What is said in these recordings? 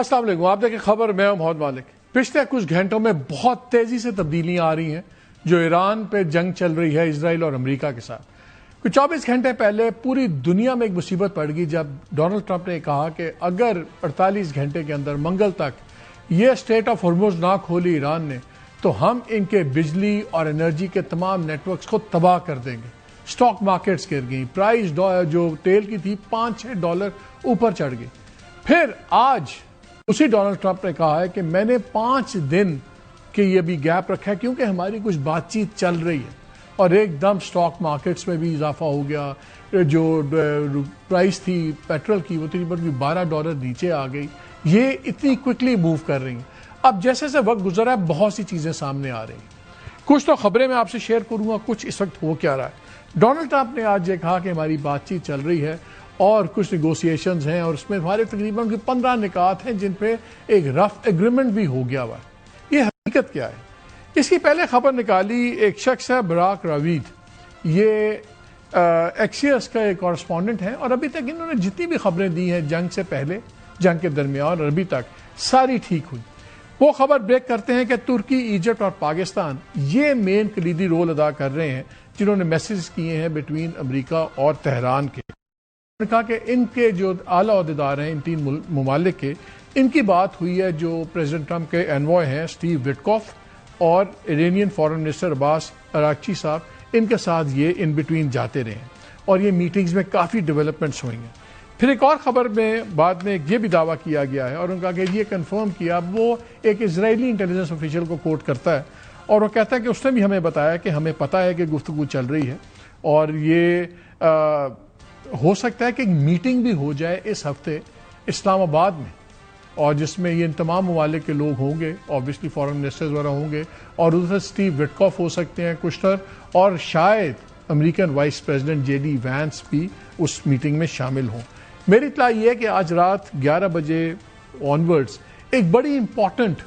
السلام علیکم. آپ دیکھیں خبر، میں ہوں محمد مالک. پچھلے کچھ گھنٹوں میں بہت تیزی سے تبدیلیاں آ رہی ہیں جو ایران پہ جنگ چل رہی ہے اسرائیل اور امریکہ کے ساتھ. کچھ 24 گھنٹے پہلے پوری دنیا میں ایک مصیبت پڑ گئی جب ڈونلڈ ٹرمپ نے کہا کہ اگر 48 گھنٹے کے اندر منگل تک یہ اسٹریٹ آف ہرمز نہ کھولی ایران نے تو ہم ان کے بجلی اور انرجی کے تمام نیٹ ورکس کو تباہ کر دیں گے. اسٹاک مارکیٹس گر گئیں، پرائز جو تیل کی تھی $5-6 اوپر چڑھ گئی. پھر آج اسی ڈونلڈ ٹرمپ نے کہا ہے کہ میں نے 5 دن کے یہ بھی گیپ رکھا ہے کیونکہ ہماری کچھ بات چیت چل رہی ہے، اور ایک دم اسٹاک مارکیٹس میں بھی اضافہ ہو گیا. جو پرائس تھی پیٹرول کی وہ تقریباً $12 نیچے آ گئی. یہ اتنی کوئکلی موو کر رہی ہیں. اب جیسے جیسے وقت گزر رہا ہے بہت سی چیزیں سامنے آ رہی ہیں. کچھ تو خبریں میں آپ سے شیئر کروں گا، کچھ اس وقت ہو کیا رہا ہے. ڈونلڈ ٹرمپ نے آج یہ کہا کہ ہماری بات چیت چل رہی ہے اور کچھ نیگوسیشنز ہیں اور اس میں ہمارے تقریباً 15 نکات ہیں جن پہ ایک رف ایگریمنٹ بھی ہو گیا ہوا ہے. یہ حقیقت کیا ہے؟ اس کی پہلے خبر نکالی ایک شخص ہے براک راوید. یہ ایکسیس کا ایک کورسپونڈنٹ ہے اور ابھی تک انہوں نے جتنی بھی خبریں دی ہیں جنگ سے پہلے، جنگ کے درمیان اور ابھی تک، ساری ٹھیک ہوئی. وہ خبر بریک کرتے ہیں کہ ترکی، ایجپٹ اور پاکستان یہ مین کلیدی رول ادا کر رہے ہیں جنہوں نے میسیج کیے ہیں بٹوین امریکہ اور تہران کے. انہوں نے کہا کہ ان کے جو اعلیٰ عہدیدار ہیں ان 3 ممالک کے، ان کی بات ہوئی ہے جو پریزیڈنٹ ٹرمپ کے انوائے ہیں اسٹیو وٹکوف اور ایرانین فارن منسٹر عباس اراغچی صاحب، ان کے ساتھ یہ ان بٹوین جاتے رہے ہیں اور یہ میٹنگز میں کافی ڈیولپمنٹس ہوئی ہیں. پھر ایک اور خبر میں بعد میں یہ بھی دعویٰ کیا گیا ہے اور ان کا کہ یہ کنفرم کیا، وہ ایک اسرائیلی انٹیلیجنس آفیشل کو کوٹ کرتا ہے اور وہ کہتا ہے کہ اس نے بھی ہمیں بتایا کہ ہمیں پتہ ہے کہ گفتگو چل رہی ہے اور یہ ہو سکتا ہے کہ ایک میٹنگ بھی ہو جائے اس ہفتے اسلام آباد میں، اور جس میں یہ ان تمام ممالک کے لوگ ہوں گے، اوبیسلی فارن منسٹرز وغیرہ ہوں گے، اور ادھر سے اسٹیو وٹکوف ہو سکتے ہیں کشتر، اور شاید American vice president JD Vance بھی اس میٹنگ میں شامل ہوں. میری اطلاع یہ ہے کہ آج رات 11 بجے آنورڈز ایک بڑی امپورٹنٹ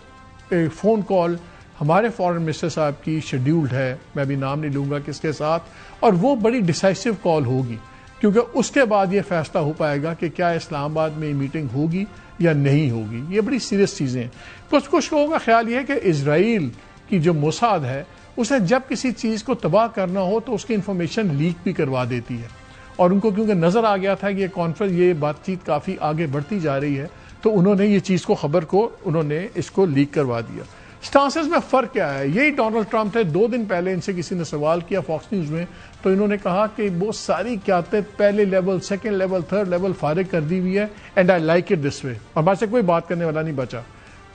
فون کال ہمارے فارن منسٹر صاحب کی شیڈیولڈ ہے، میں ابھی نام نہیں لوں گا کس کے ساتھ، اور وہ بڑی ڈیسائسو کال ہوگی کیونکہ اس کے بعد یہ فیصلہ ہو پائے گا کہ کیا اسلام آباد میں یہ میٹنگ ہوگی یا نہیں ہوگی. یہ بڑی سیریس چیزیں ہیں. کچھ لوگوں کا خیال یہ ہے کہ اسرائیل کی جو موساد ہے اسے جب کسی چیز کو تباہ کرنا ہو تو اس کی انفارمیشن لیک بھی کروا دیتی ہے، اور ان کو کیونکہ نظر آ گیا تھا کہ یہ بات چیت کافی آگے بڑھتی جا رہی ہے تو انہوں نے یہ چیز کو خبر کو انہوں نے اس کو لیک کروا دیا. سٹانسز میں فرق کیا ہے؟ یہی ڈونلڈ ٹرمپ تھے. 2 دن پہلے ان سے کسی نے سوال کیا فاکس نیوز میں تو انہوں نے کہا کہ وہ ساری قیادتیں پہلے level, second level, third level فارغ کر دی ہوئی ہے and I like it this way, اور ہمارے سے کوئی بات کرنے والا نہیں بچا.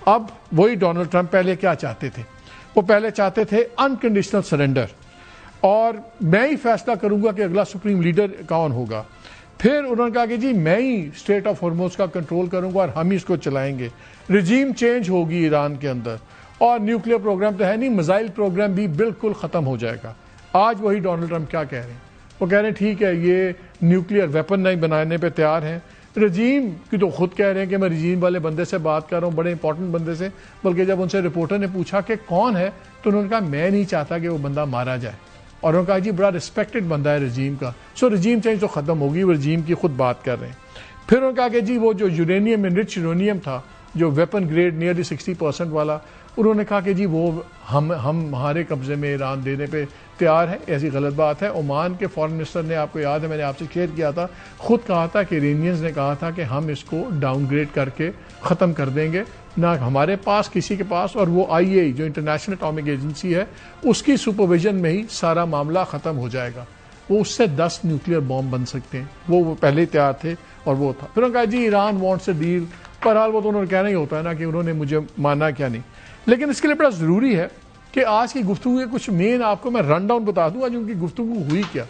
اب وہی ڈونلڈ ٹرمپ پہلے کیا چاہتے تھے؟ وہ پہلے چاہتے تھے انکنڈیشنل سرنڈر، اور میں ہی فیصلہ کروں گا کہ اگلا سپریم لیڈر کون ہوگا. پھر انہوں نے کہا کہ جی میں ہی اسٹریٹ آف ہرمز کا کنٹرول کروں گا اور ہم ہی اس کو چلائیں گے. رجیم چینج ہوگی ایران کے اندر، اور نیوکلیر پروگرام تو ہے نہیں، میزائل پروگرام بھی بالکل ختم ہو جائے گا. آج وہی ڈونلڈ ٹرمپ کیا کہہ رہے ہیں؟ وہ کہہ رہے ہیں ٹھیک ہے یہ نیوکلیر ویپن نہیں بنانے پہ تیار ہیں. رجیم کی تو خود کہہ رہے ہیں کہ میں رجیم والے بندے سے بات کر رہا ہوں، بڑے امپورٹنٹ بندے سے، بلکہ جب ان سے رپورٹر نے پوچھا کہ کون ہے تو انہوں نے کہا میں نہیں چاہتا کہ وہ بندہ مارا جائے، اور انہوں نے کہا جی بڑا رسپیکٹڈ بندہ ہے رجیم کا، سو رجیم چینج تو ختم ہوگی، وہ رجیم کی خود بات کر رہے ہیں. پھر انہوں نے کہا کہ جی وہ جو یورینیم انرچ یورینیم تھا جو ویپن گریڈ نیئرلی 60% والا، انہوں نے کہا کہ جی وہ ہم ہمارے قبضے میں ایران دینے پہ تیار ہے. ایسی غلط بات ہے. عمان کے فارن منسٹر نے، آپ کو یاد ہے میں نے آپ سے شیئر کیا تھا، خود کہا تھا کہ ایرانیئنز نے کہا تھا کہ ہم اس کو ڈاؤن گریڈ کر کے ختم کر دیں گے، نہ ہمارے پاس کسی کے پاس، اور وہ IAEA جو انٹرنیشنل اٹامک ایجنسی ہے اس کی سپرویژن میں ہی سارا معاملہ ختم ہو جائے گا. وہ اس سے 10 نیوکلیر بام بن سکتے ہیں، وہ پہلے ہی تیار تھے اور وہ تھا. پھر انہوں نے کہا جی ایران وانٹس اے ڈیل. بہرحال وہ تو انہوں نے کہنا ہی ہوتا ہے نا کہ انہوں نے مجھے مانا کیا نہیں. لیکن اس کے لیے بڑا ضروری ہے کہ آج کی گفتگو کے کچھ مین آپ کو میں رن ڈاؤن بتا دوں آج ان کی گفتگو ہوئی کیا.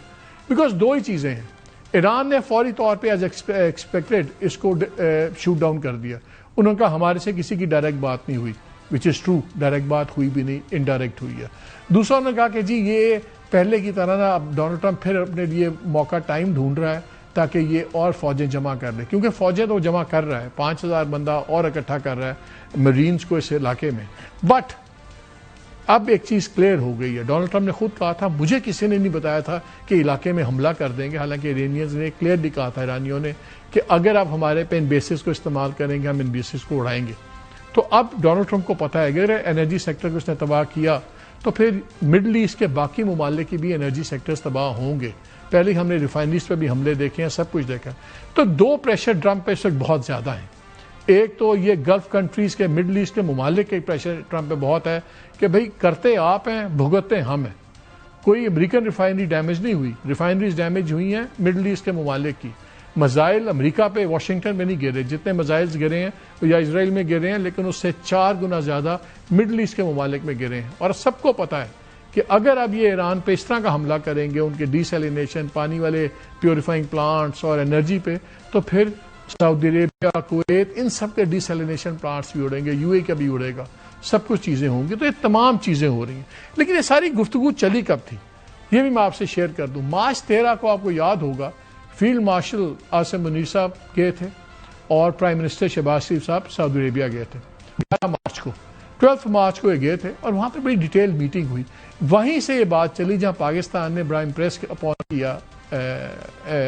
بیکاز 2 ہی چیزیں ہیں. ایران نے فوری طور پہ ایز ایکسپیکٹڈ اس کو شوٹ ڈاؤن کر دیا. انہوں نے کہا ہمارے سے کسی کی ڈائریکٹ بات نہیں ہوئی، وچ از ٹرو، ڈائریکٹ بات ہوئی بھی نہیں، انڈائریکٹ ہوئی ہے. دوسرا انہوں نے کہا کہ جی یہ پہلے کی طرح نا اب ڈونلڈ ٹرمپ پھر اپنے لیے موقع ٹائم ڈھونڈ رہا ہے تاکہ یہ اور فوجیں جمع کر لیں، کیونکہ فوجیں تو جمع کر رہا ہے، 5000 بندہ اور اکٹھا کر رہا ہے مرینز کو اس علاقے میں. بٹ اب ایک چیز کلیئر ہو گئی ہے. ڈونلڈ ٹرمپ نے خود کہا تھا مجھے کسی نے نہیں بتایا تھا کہ علاقے میں حملہ کر دیں گے، حالانکہ ایرانیز نے کلیئرلی کہا تھا، ایرانیوں نے، کہ اگر آپ ہمارے پہ ان بیسز کو استعمال کریں گے ہم ان بیسز کو اڑائیں گے. تو اب ڈونلڈ ٹرمپ کو پتا ہے اگر انرجی سیکٹر کو اس نے تباہ کیا تو پھر مڈل ایسٹ کے باقی ممالک کی بھی انرجی سیکٹرز تباہ ہوں گے. پہلے ہم نے ریفائنریز پہ بھی حملے دیکھے ہیں، سب کچھ دیکھا. تو دو پریشر ٹرمپ پہ اس وقت بہت زیادہ ہیں. ایک تو یہ گلف کنٹریز کے مڈل ایسٹ کے ممالک کے پریشر ٹرمپ پہ بہت ہے کہ بھئی کرتے آپ ہیں بھگتتے ہم ہیں. کوئی امریکن ریفائنری ڈیمیج نہیں ہوئی، ریفائنریز ڈیمیج ہوئی ہیں مڈل ایسٹ کے ممالک کی. میزائل امریکہ پہ واشنگٹن میں نہیں گرے، جتنے میزائلز گرے ہیں یا اسرائیل میں گرے ہیں، لیکن اس سے 4 گنا زیادہ مڈل ایسٹ کے ممالک میں گرے ہیں. اور سب کو پتا ہے کہ اگر اب یہ ایران پہ اس طرح کا حملہ کریں گے ان کے ڈی سیلینیشن، پانی والے پیوریفائنگ پلانٹس اور انرجی پہ، تو پھر سعودی عربیہ، کویت، ان سب کے ڈی سیلینیشن پلانٹس بھی اڑیں گے، یو اے کا بھی اڑے گا، سب کچھ چیزیں ہوں گی. تو یہ تمام چیزیں ہو رہی ہیں. لیکن یہ ساری گفتگو چلی کب تھی یہ بھی میں آپ سے شیئر کر دوں. مارچ 13 کو آپ کو یاد ہوگا فیلڈ مارشل عاصم منیر صاحب گئے تھے اور پرائم منسٹر شہباز شریف صاحب سعودی عربیہ گئے تھے. 12 مارچ کو یہ گئے تھے اور وہاں پہ بڑی ڈیٹیل میٹنگ ہوئی. وہیں سے یہ بات چلی جہاں پاکستان نے براہ پریس اپوائنٹ کیا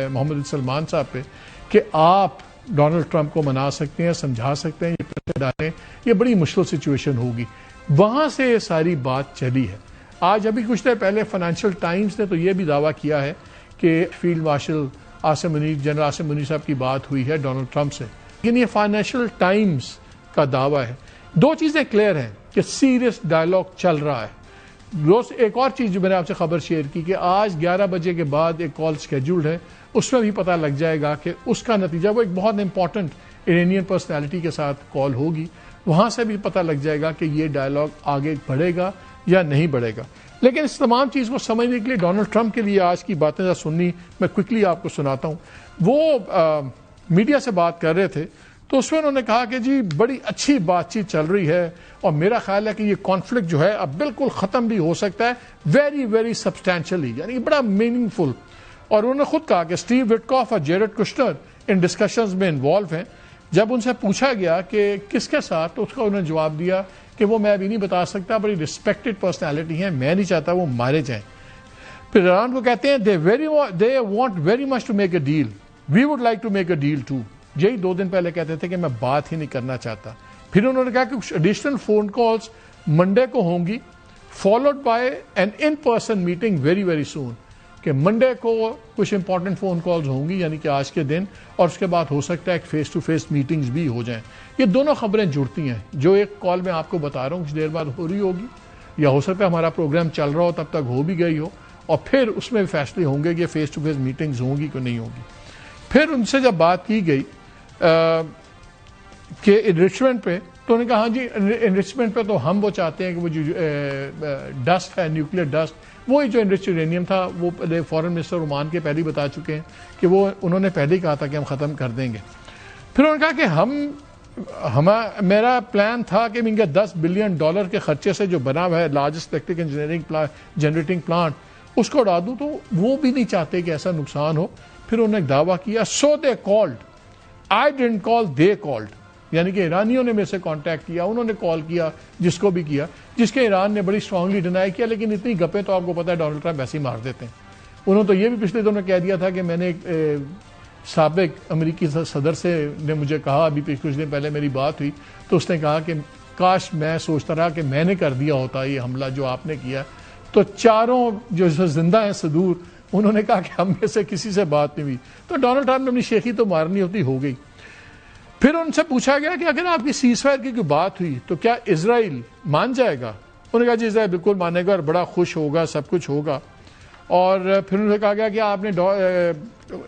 محمد بن سلمان صاحب پہ کہ آپ ڈونلڈ ٹرمپ کو منا سکتے ہیں، سمجھا سکتے ہیں، یہ پریشر ڈالیں، یہ بڑی مشکل سچویشن ہوگی. وہاں سے یہ ساری بات چلی ہے. آج ابھی کچھ دیر پہلے فائنینشیل ٹائمز نے تو یہ بھی دعویٰ کیا ہے کہ field marshal general Asim Munir صاحب کی بات ہوئی ہے ڈونلڈ ٹرمپ سے. لیکن یہ فائنینشیل ٹائمز کا دعویٰ ہے. دو چیزیں کلیئر ہیں کہ سیریس ڈائلاگ چل رہا ہے. ایک اور چیز جو میں نے آپ سے خبر شیئر کی کہ آج 11 بجے کے بعد ایک کال سکیجولڈ ہے، اس میں بھی پتہ لگ جائے گا کہ اس کا نتیجہ، وہ ایک بہت امپورٹنٹ ایرانین پرسنالٹی کے ساتھ کال ہوگی، وہاں سے بھی پتہ لگ جائے گا کہ یہ ڈائلاگ آگے بڑھے گا یا نہیں بڑھے گا. لیکن اس تمام چیز کو سمجھنے کے لیے ڈونلڈ ٹرمپ کے لیے آج کی باتیں سننی، میں کوئکلی آپ کو سناتا ہوں. وہ میڈیا سے بات کر رہے تھے تو اس میں انہوں نے کہا کہ جی بڑی اچھی بات چیت چل رہی ہے اور میرا خیال ہے کہ یہ کانفلکٹ جو ہے اب بالکل ختم بھی ہو سکتا ہے، ویری ویری سبسٹینشلی، یعنی بڑا میننگ فل. اور انہوں نے خود کہا کہ اسٹیو وٹکاف اور جیرڈ کشنر ان ڈسکشنز میں انوالو ہیں. جب ان سے پوچھا گیا کہ کس کے ساتھ تو اس کا انہوں نے جواب دیا کہ وہ میں ابھی نہیں بتا سکتا، بڑی ریسپیکٹڈ پرسنالٹی ہیں، میں نہیں چاہتا وہ مارے جائیں. پھر ایران کو کہتے ہیں they want very much to make a deal. We would like to make a deal too. یہی 2 دن پہلے کہتے تھے کہ میں بات ہی نہیں کرنا چاہتا. پھر انہوں نے کہا کہ کچھ ایڈیشنل فون کالز منڈے کو ہوں گی، followed by an in person meeting very very soon. کہ منڈے کو کچھ امپورٹنٹ فون کالز ہوں گی یعنی کہ آج کے دن، اور اس کے بعد ہو سکتا ہے ایک فیس ٹو فیس میٹنگز بھی ہو جائیں. یہ دونوں خبریں جڑتی ہیں. جو ایک کال میں آپ کو بتا رہا ہوں کچھ دیر بعد ہو رہی ہوگی، یا ہو سکتا ہے ہمارا پروگرام چل رہا ہو تب تک ہو بھی گئی ہو، اور پھر اس میں فیصلے ہوں گے کہ فیس ٹو فیس میٹنگز ہوں گی کہ نہیں ہوگی. پھر ان سے جب بات کی گئی کہ انریچمنٹ پہ، تو انہوں نے کہا ہاں جی انریچمنٹ پہ تو ہم وہ چاہتے ہیں کہ وہ جو ڈسٹ ہے، نیوکلیر ڈسٹ، وہی جو انرچ یورینیم تھا، وہ فارن منسٹر عمان کے پہلے ہی بتا چکے ہیں کہ وہ انہوں نے پہلے ہی کہا تھا کہ ہم ختم کر دیں گے. پھر انہوں نے کہا کہ میرا پلان تھا کہ ان کے $10 بلین کے خرچے سے جو بنا ہوا ہے largest electric engineering generating plant, اس کو اڑا دوں، تو وہ بھی نہیں چاہتے کہ ایسا نقصان ہو. پھر انہوں نے ایک دعویٰ کیا so they called, I didn't call, they called, یعنی کہ ایرانیوں نے میرے سے کانٹیکٹ کیا، انہوں نے کال کیا جس کو بھی کیا، جس کے ایران نے بڑی اسٹرانگلی ڈینائی کیا. لیکن اتنی گپیں تو آپ کو پتا ہے ڈونلڈ ٹرمپ ایسے ہی مار دیتے ہیں. انہوں نے تو یہ بھی پچھلے دنوں کہہ دیا تھا کہ میں نے سابق امریکی صدر سے نے مجھے کہا، ابھی کچھ دن پہلے میری بات ہوئی تو اس نے کہا کہ کاش میں سوچتا رہا کہ میں نے کر دیا ہوتا یہ حملہ جو آپ نے کیا. تو چاروں جو زندہ ہیں صدور، انہوں نے کہا کہ ہم میں سے کسی سے بات نہیں ہوئی. تو ڈونلڈ ٹرمپ نے اپنی شیخی تو مارنی ہوتی ہو گئی. پھر ان سے پوچھا گیا کہ اگر آپ کی سیز فائر کی کوئی بات ہوئی تو کیا اسرائیل مان جائے گا؟ انہوں نے کہا جی اسرائیل بالکل مانے گا اور بڑا خوش ہوگا، سب کچھ ہوگا. اور پھر انہوں نے کہا گیا کہ آپ نے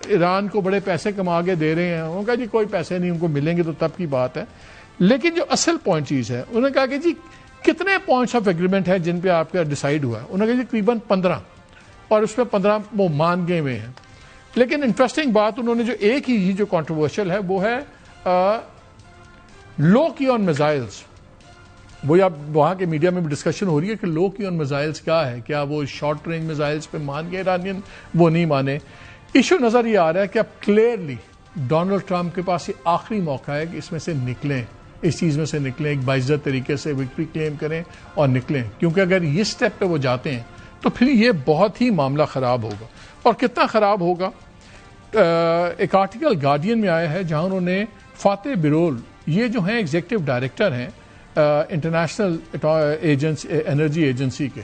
ایران کو بڑے پیسے کما کے دے رہے ہیں. انہوں نے کہا جی کوئی پیسے نہیں، ان کو ملیں گے تو تب کی بات ہے. لیکن جو اصل پوائنٹ چیز ہے، انہوں نے کہا کہ جی کتنے پوائنٹس آف ایگریمنٹ ہیں جن پہ آپ کا ڈیسائیڈ ہوا ہے؟ انہوں نے کہا جی تقریباً 15، اور اس میں 15 وہ مان گئے ہوئے ہیں. لیکن انٹرسٹنگ بات انہوں نے جو ایک ہی جو کنٹروورشل ہے وہ ہے لو کی آن میزائلز. وہ اب وہاں کے میڈیا میں بھی ڈسکشن ہو رہی ہے کہ لو کی آن میزائلز کیا ہے، کیا وہ شارٹ رینج میزائلز پہ مان گئے ایرانین، وہ نہیں مانے. ایشو نظر یہ آ رہا ہے کہ اب کلیئرلی ڈونلڈ ٹرمپ کے پاس یہ آخری موقع ہے کہ اس میں سے نکلیں، اس چیز میں سے نکلیں، ایک باعزت طریقے سے وکٹری کلیم کریں اور نکلیں، کیونکہ اگر یہ سٹیپ پہ وہ جاتے ہیں تو پھر یہ بہت ہی معاملہ خراب ہوگا. اور کتنا خراب ہوگا، ایک آرٹیکل گارڈین میں آیا ہے جہاں انہوں نے فاتح برول، یہ جو ہیں ایگزیکٹو ڈائریکٹر ہیں انٹرنیشنل انرجی ایجنسی کے،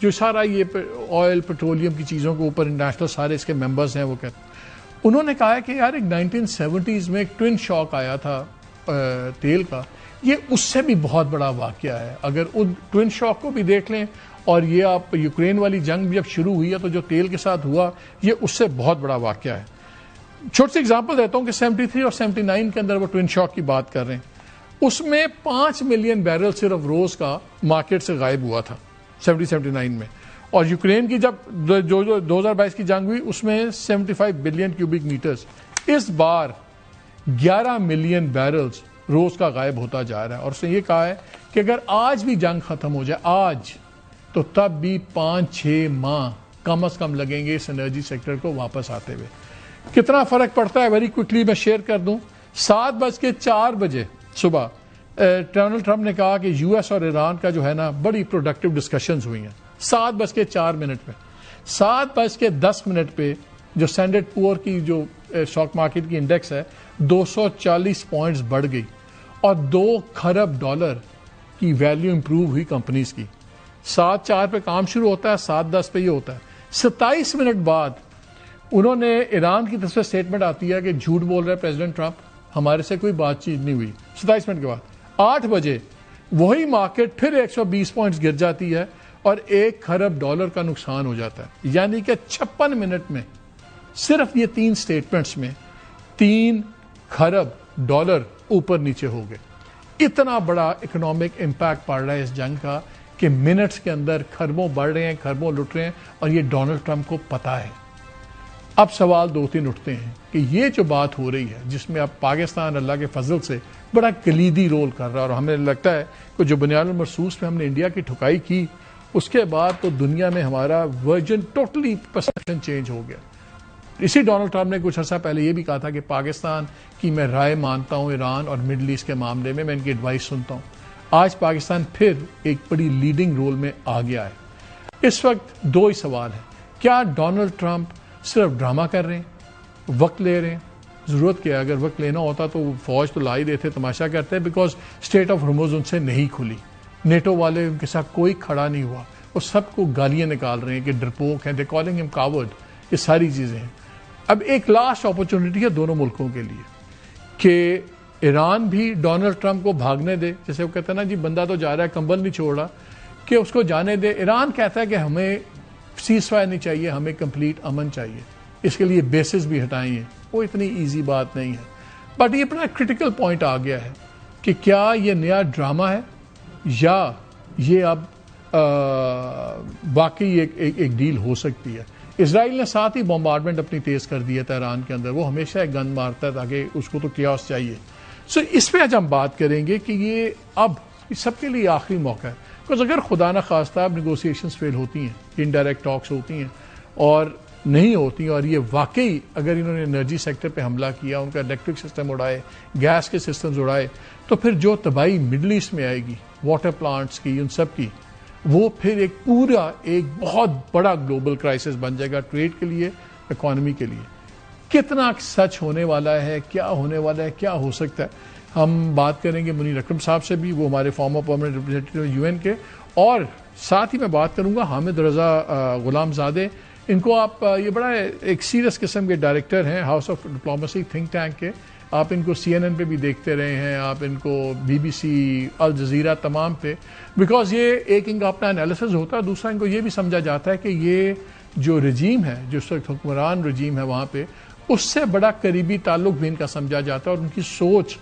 جو سارا یہ آئل پیٹرولیم کی چیزوں کے اوپر انٹرنیشنل سارے اس کے ممبرز ہیں، وہ کہتے ہیں، انہوں نے کہا ہے کہ یار ایک 1970s میں ایک ٹوئن شاک آیا تھا تیل کا، یہ اس سے بھی بہت بڑا واقعہ ہے. اگر ان ٹوئن شاک کو بھی دیکھ لیں اور یہ آپ یوکرین والی جنگ بھی جب شروع ہوئی ہے تو جو تیل کے ساتھ ہوا یہ اس سے بہت بڑا واقعہ ہے. چھوٹی سی اگزامپل دیتا ہوں کہ 73 اور 79 کے اندر وہ ٹوئن شاک کی بات کر رہے ہیں، اس میں 5 ملین بیرل صرف روز کا مارکیٹ سے غائب ہوا تھا 79 میں. اور یوکرین کی جب جو 2022 کی جنگ ہوئی اس میں 75 بلین کیوبک میٹرز. اس بار 11 ملین بیرلز روز کا غائب ہوتا جا رہا ہے. اور اس نے یہ کہا ہے کہ اگر آج بھی جنگ ختم ہو جائے آج، تو تب بھی 5-6 ماہ کم از کم لگیں گے اس انرجی سیکٹر کو واپس آتے ہوئے. کتنا فرق پڑتا ہے ویری کوئکلی میں شیئر کر دوں. 7:04 صبح ڈونلڈ ٹرمپ نے کہا کہ یو ایس اور ایران کا جو ہے نا بڑی پروڈکٹیو ڈسکشنز ہوئی ہیں. 7:04 پہ 7:10 پہ جو اسٹینڈرڈ پور کی جو اسٹاک مارکیٹ کی انڈیکس ہے 240 پوائنٹس بڑھ گئی اور $2 کھرب کی ویلیو امپروو ہوئی کمپنیز کی. 7:04 پہ کام شروع ہوتا ہے، 7:10 پہ یہ ہوتا ہے. 27 منٹ بعد انہوں نے ایران کی طرف سے اسٹیٹمنٹ آتی ہے کہ جھوٹ بول رہے پریزیڈنٹ ٹرمپ، ہمارے سے کوئی بات چیت نہیں ہوئی. 27 منٹ کے بعد 8 بجے وہی مارکیٹ پھر 120 پوائنٹس گر جاتی ہے اور $1 کھرب کا نقصان ہو جاتا ہے. یعنی کہ 56 منٹ میں صرف یہ 3 اسٹیٹمنٹس میں $3 کھرب اوپر نیچے ہو گئے. اتنا بڑا اکنامک امپیکٹ پڑ رہا ہے اس جنگ کا کہ منٹس کے اندر کھربوں بڑھ رہے ہیں، کھربوں لٹ رہے ہیں، اور یہ ڈونلڈ ٹرمپ کو پتا ہے. اب سوال 2-3 اٹھتے ہیں کہ یہ جو بات ہو رہی ہے جس میں اب پاکستان اللہ کے فضل سے بڑا کلیدی رول کر رہا ہے، اور ہمیں لگتا ہے کہ جو بنیاد المرصوص پہ ہم نے انڈیا کی ٹھکائی کی اس کے بعد تو دنیا میں ہمارا ورژن ٹوٹلی پرسپشن چینج ہو گیا. اسی ڈونلڈ ٹرمپ نے کچھ عرصہ پہلے یہ بھی کہا تھا کہ پاکستان کی میں رائے مانتا ہوں ایران اور مڈل ایسٹ کے معاملے میں ان کی ایڈوائس سنتا ہوں. آج پاکستان پھر ایک بڑی لیڈنگ رول میں آ گیا ہے. اس وقت 2 ہی سوال ہیں. کیا ڈونلڈ ٹرمپ صرف ڈرامہ کر رہے ہیں، وقت لے رہے ہیں؟ ضرورت کیا ہے؟ اگر وقت لینا ہوتا تو فوج تو لا ہی دیتے، تماشا کرتے، بیکاز اسٹیٹ آف ہرمز ان سے نہیں کھلی. نیٹو والے ان کے ساتھ کوئی کھڑا نہیں ہوا، وہ سب کو گالیاں نکال رہے ہیں کہ ڈرپوک ہیں، دے کالنگ ہم کاورڈ. یہ ساری چیزیں ہیں. اب ایک لاسٹ اپرچونٹی ہے دونوں ملکوں کے لیے کہ ایران بھی ڈونلڈ ٹرمپ کو بھاگنے دے. جیسے وہ کہتا ہے نا جی بندہ تو جا رہا ہے کمبل نہیں چھوڑ رہا، کہ اس کو جانے دے. ایران کہتا ہے کہ ہمیں سیز فائر نہیں چاہیے، ہمیں کمپلیٹ امن چاہیے، اس کے لیے بیسز بھی ہٹائیں ہیں. وہ اتنی ایزی بات نہیں ہے. بٹ یہ بڑا کرٹیکل پوائنٹ آ گیا ہے کہ کیا یہ نیا ڈرامہ ہے یا یہ اب واقعی ایک ڈیل ہو سکتی ہے. اسرائیل نے ساتھ ہی بمبارڈمنٹ اپنی تیز کر دیا تھا ایران کے اندر. وہ ہمیشہ ایک گن مارتا ہے تاکہ اس کو تو کیاس چاہیے. اس پہ آج ہم بات کریں گے کہ یہ اب سب کے لیے آخری موقع ہے. بکاز اگر خدا نہ خواستہ اب نیگوسیشنز فیل ہوتی ہیں، انڈائریکٹ ٹاکس ہوتی ہیں اور نہیں ہوتی، اور یہ واقعی اگر انہوں نے انرجی سیکٹر پہ حملہ کیا، ان کا الیکٹرک سسٹم اڑائے، گیس کے سسٹمز اڑائے، تو پھر جو تباہی مڈل ایسٹ میں آئے گی واٹر پلانٹس کی، ان سب کی، وہ پھر ایک بہت بڑا گلوبل کرائسس بن جائے گا، ٹریڈ کے لیے، اکانومی کے لیے. کتنا سچ ہونے والا ہے، کیا ہونے والا ہے، کیا ہو سکتا ہے، ہم بات کریں گے منیر اکرم صاحب سے بھی، وہ ہمارے فارمر پرماننٹ ریپرزینٹیٹیو UN کے، اور ساتھ ہی میں بات کروں گا حامد رضا غلام زادے. ان کو آپ یہ بڑا ایک سیریس قسم کے ڈائریکٹر ہیں house of diplomacy think tank کے. آپ ان کو CNN پہ بھی دیکھتے رہے ہیں، آپ ان کو BBC، الجزیرہ، تمام پہ، بیکاز یہ ایک ان کا اپنا انالیسز ہوتا ہے. دوسرا ان کو یہ بھی سمجھا جاتا ہے کہ یہ جو رجیم ہے، جو اس وقت حکمران رجیم ہے وہاں پہ، اس سے بڑا قریبی تعلق بھی ان کا سمجھا جاتا ہے. اور ان کی سوچ،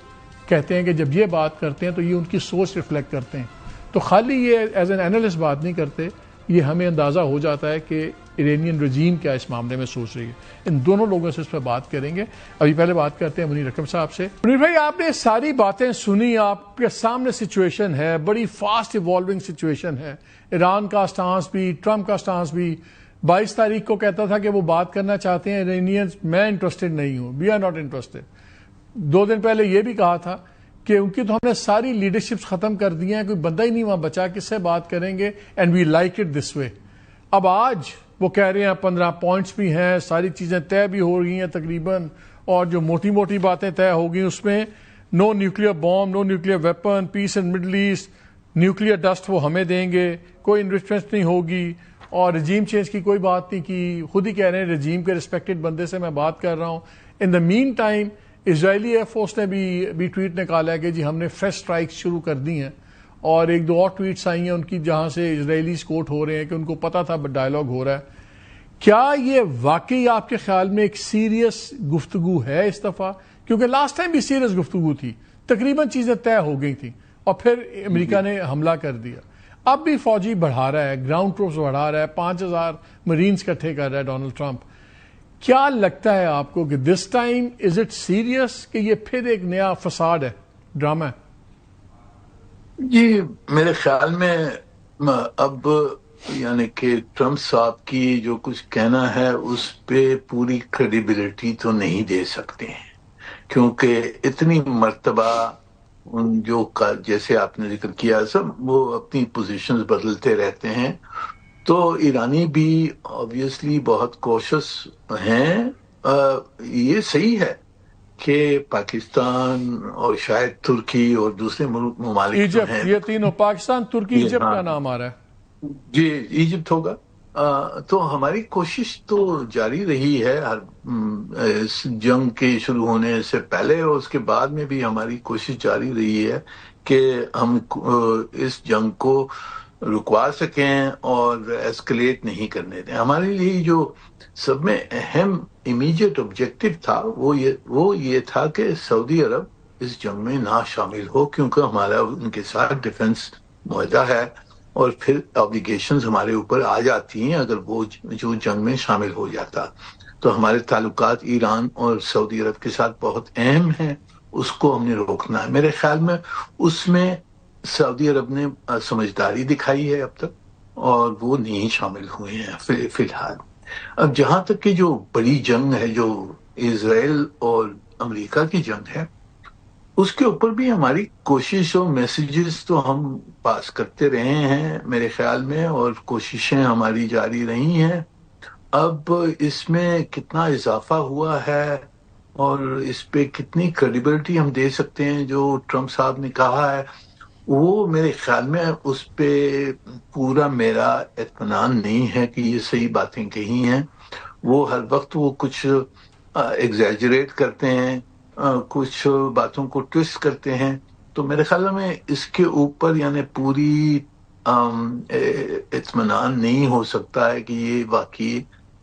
کہتے ہیں کہ جب یہ بات کرتے ہیں تو یہ ان کی سوچ ریفلیکٹ کرتے ہیں. تو خالی یہ ایز این اینالسٹ بات نہیں کرتے، یہ ہمیں اندازہ ہو جاتا ہے کہ ایرانین رجیم کیا اس معاملے میں سوچ رہی ہے. ان دونوں لوگوں سے اس پہ بات کریں گے. ابھی پہلے بات کرتے ہیں منیر اکرم صاحب سے. منیر بھائی، آپ نے ساری باتیں سنی، آپ کے سامنے سچویشن ہے، بڑی فاسٹ ایوالونگ سچویشن ہے. ایران کا سٹانس بھی، ٹرمپ کا سٹانس بھی. 22 تاریخ کو کہتا تھا کہ وہ بات کرنا چاہتے ہیں ایرانینز، میں انٹرسٹڈ نہیں ہوں، وی آر ناٹ انٹرسٹڈ. 2 دن پہلے یہ بھی کہا تھا کہ ان کی تو ہم نے ساری لیڈرشپس ختم کر دی ہیں, کوئی بندہ ہی نہیں وہاں بچا, کس سے بات کریں گے, and we like it this way. اب آج وہ کہہ رہے ہیں 15 پوائنٹس بھی ہیں, ساری چیزیں طے بھی ہو رہی ہیں تقریباً, اور جو موٹی موٹی باتیں طے ہو گئی اس میں نو نیوکلیئر بام, نو نیوکلیئر ویپن, پیس ان مڈل ایسٹ, نیوکلیئر ڈسٹ وہ ہمیں دیں گے, کوئی انویسٹمنٹ نہیں ہوگی, اور رجیم چینج کی کوئی بات نہیں کی. خود ہی کہہ رہے ہیں رجیم کے ریسپیکٹڈ بندے سے میں بات کر رہا ہوں. ان دا مین ٹائم اسرائیلی ایئر فورس نے بھی ٹویٹ نکالا ہے کہ جی ہم نے فریش اسٹرائکس شروع کر دی ہیں, اور ایک دو اور ٹویٹس آئی ہیں ان کی جہاں سے اسرائیلیز کوٹ ہو رہے ہیں کہ ان کو پتا تھا ڈائلاگ ہو رہا ہے. کیا یہ واقعی آپ کے خیال میں ایک سیریس گفتگو ہے اس دفعہ؟ کیونکہ لاسٹ ٹائم بھی سیریس گفتگو تھی, تقریباً چیزیں طے ہو گئی تھیں, اور پھر امریکہ نے حملہ کر دیا. اب بھی فوجی بڑھا رہا ہے, گراؤنڈ ٹروپس بڑھا رہا ہے, 5000 مرینز اکٹھے کر رہا ہے ڈونلڈ ٹرمپ. کیا لگتا ہے آپ کو کہ this time is it serious کہ یہ پھر ایک نیا فساد ہے, ڈرامہ ہے؟ جی میرے خیال میں اب یعنی کہ ٹرمپ صاحب کی جو کچھ کہنا ہے اس پہ پوری کریڈیبلٹی تو نہیں دے سکتے ہیں, کیونکہ اتنی مرتبہ ان جو جیسے آپ نے ذکر کیا سب وہ اپنی پوزیشنز بدلتے رہتے ہیں. تو ایرانی بھی آبویسلی بہت کوشش ہیں. یہ صحیح ہے کہ پاکستان اور شاید ترکی اور دوسرے ممالک جو ایجپٹ, ہیں, یہ تینوں پاکستان, ترکی, ایجپٹ کا نام آ رہا ہے. جی ایجپٹ ہوگا. تو ہماری کوشش تو جاری رہی ہے اس جنگ کے شروع ہونے سے پہلے, اور اس کے بعد میں بھی ہماری کوشش جاری رہی ہے کہ ہم اس جنگ کو رکوا سکیں اور ایسکلیٹ نہیں کرنے دیں. ہمارے لیے جو سب میں اہم امیجیٹ آبجیکٹو تھا وہ یہ تھا کہ سعودی عرب اس جنگ میں نہ شامل ہو, کیونکہ ہمارا ان کے ساتھ ڈیفنس معاہدہ ہے, اور پھر اوبلیگیشنز ہمارے اوپر آ جاتی ہیں اگر وہ جو جنگ میں شامل ہو جاتا. تو ہمارے تعلقات ایران اور سعودی عرب کے ساتھ بہت اہم ہیں, اس کو ہم نے روکنا ہے. میرے خیال میں اس میں سعودی عرب نے سمجھداری دکھائی ہے اب تک, اور وہ نہیں شامل ہوئے ہیں فی الحال. اب جہاں تک کہ جو بڑی جنگ ہے جو اسرائیل اور امریکہ کی جنگ ہے, اس کے اوپر بھی ہماری کوشش اور میسیجز تو ہم پاس کرتے رہے ہیں میرے خیال میں, اور کوششیں ہماری جاری رہی ہیں. اب اس میں کتنا اضافہ ہوا ہے اور اس پہ کتنی کریڈیبلٹی ہم دے سکتے ہیں جو ٹرمپ صاحب نے کہا ہے, وہ میرے خیال میں اس پہ پورا میرا اطمینان نہیں ہے کہ یہ صحیح باتیں کہی ہیں. وہ ہر وقت وہ کچھ ایگزیجریٹ کرتے ہیں, کچھ باتوں کو ٹویسٹ کرتے ہیں. تو میرے خیال میں اس کے اوپر یعنی پوری اطمینان نہیں ہو سکتا ہے کہ یہ واقعی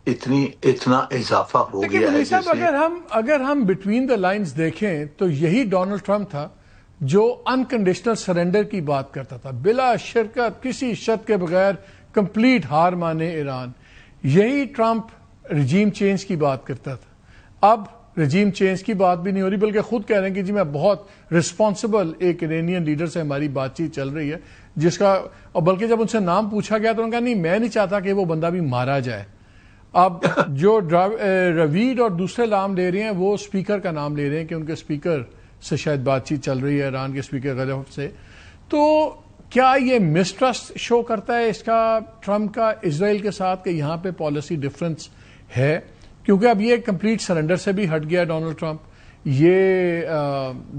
اتنا اضافہ ہو گیا ہے. اگر ہم بٹوین دا لائنز دیکھیں تو یہی ڈونلڈ ٹرمپ تھا جو انکنڈیشنل سرنڈر کی بات کرتا تھا, بلا شرکت کسی شرط کے بغیر کمپلیٹ ہار مانے ایران. یہی ٹرمپ رجیم چینج کی بات کرتا تھا. اب رجیم چینج کی بات بھی نہیں ہو رہی, بلکہ خود کہہ رہے ہیں کہ جی میں بہت رسپانسبل ایک ایرانین لیڈر سے ہماری بات چیت چل رہی ہے, جس کا, اور بلکہ جب ان سے نام پوچھا گیا تو انہوں نے کہا نہیں میں نہیں چاہتا کہ وہ بندہ بھی مارا جائے. اب جو رویڈ اور دوسرے نام لے رہے ہیں وہ اسپیکر کا نام لے رہے ہیں کہ ان کے اسپیکر سے شاید بات چیت چل رہی ہے ایران کے اسپیکر غلف سے. تو کیا یہ مسٹرسٹ شو کرتا ہے اس کا ٹرمپ کا اسرائیل کے ساتھ کہ یہاں پہ پالیسی ڈفرنس ہے؟ کیونکہ اب یہ کمپلیٹ سرنڈر سے بھی ہٹ گیا ڈونلڈ ٹرمپ, یہ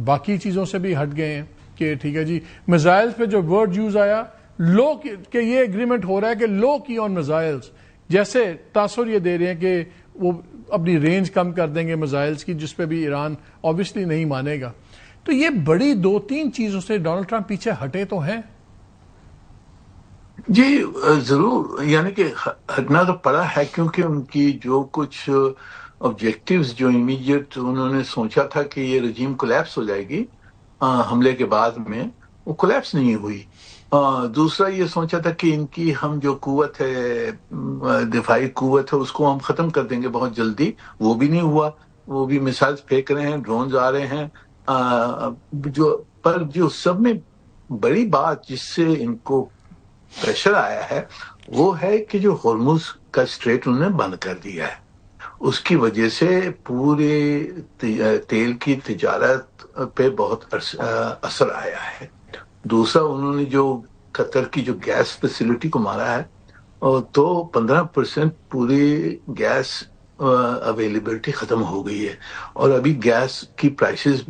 باقی چیزوں سے بھی ہٹ گئے ہیں کہ ٹھیک ہے جی میزائلز پہ جو ورڈ یوز آیا لو, کہ یہ اگریمنٹ ہو رہا ہے کہ لو کی آن میزائلز, جیسے تاثر یہ دے رہے ہیں کہ وہ اپنی رینج کم کر دیں گے میزائلز کی, جس پہ بھی ایران آبویسلی نہیں مانے گا. تو یہ بڑی 2-3 چیزوں سے ڈونلڈ ٹرمپ پیچھے ہٹے تو ہیں. جی ضرور, یعنی کہ ہٹنا تو پڑا ہے کیونکہ ان کی جو کچھ آبجیکٹیوز جو امیڈیٹ انہوں نے سوچا تھا کہ یہ رجیم کولیپس ہو جائے گی حملے کے بعد میں, وہ کولیپس نہیں ہوئی. دوسرا یہ سوچا تھا کہ ان کی ہم جو قوت ہے دفاعی قوت ہے اس کو ہم ختم کر دیں گے بہت جلدی, وہ بھی نہیں ہوا. وہ بھی میسائلز پھینک رہے ہیں, ڈرونز آ رہے ہیں. پر جو سب میں بڑی بات جس سے ان کو پریشر آیا ہے وہ ہے کہ جو ہرمز کا اسٹریٹ انہوں نے بند کر دیا ہے, اس کی وجہ سے پورے تیل کی تجارت پہ بہت اثر آیا ہے. دوسرا انہوں نے جو قطر کی جو گیس فیسلٹی کو مارا ہے تو 15% پوری گیس اویلیبلٹی ختم ہو گئی ہے. اور ابھی گیس کی پرائسز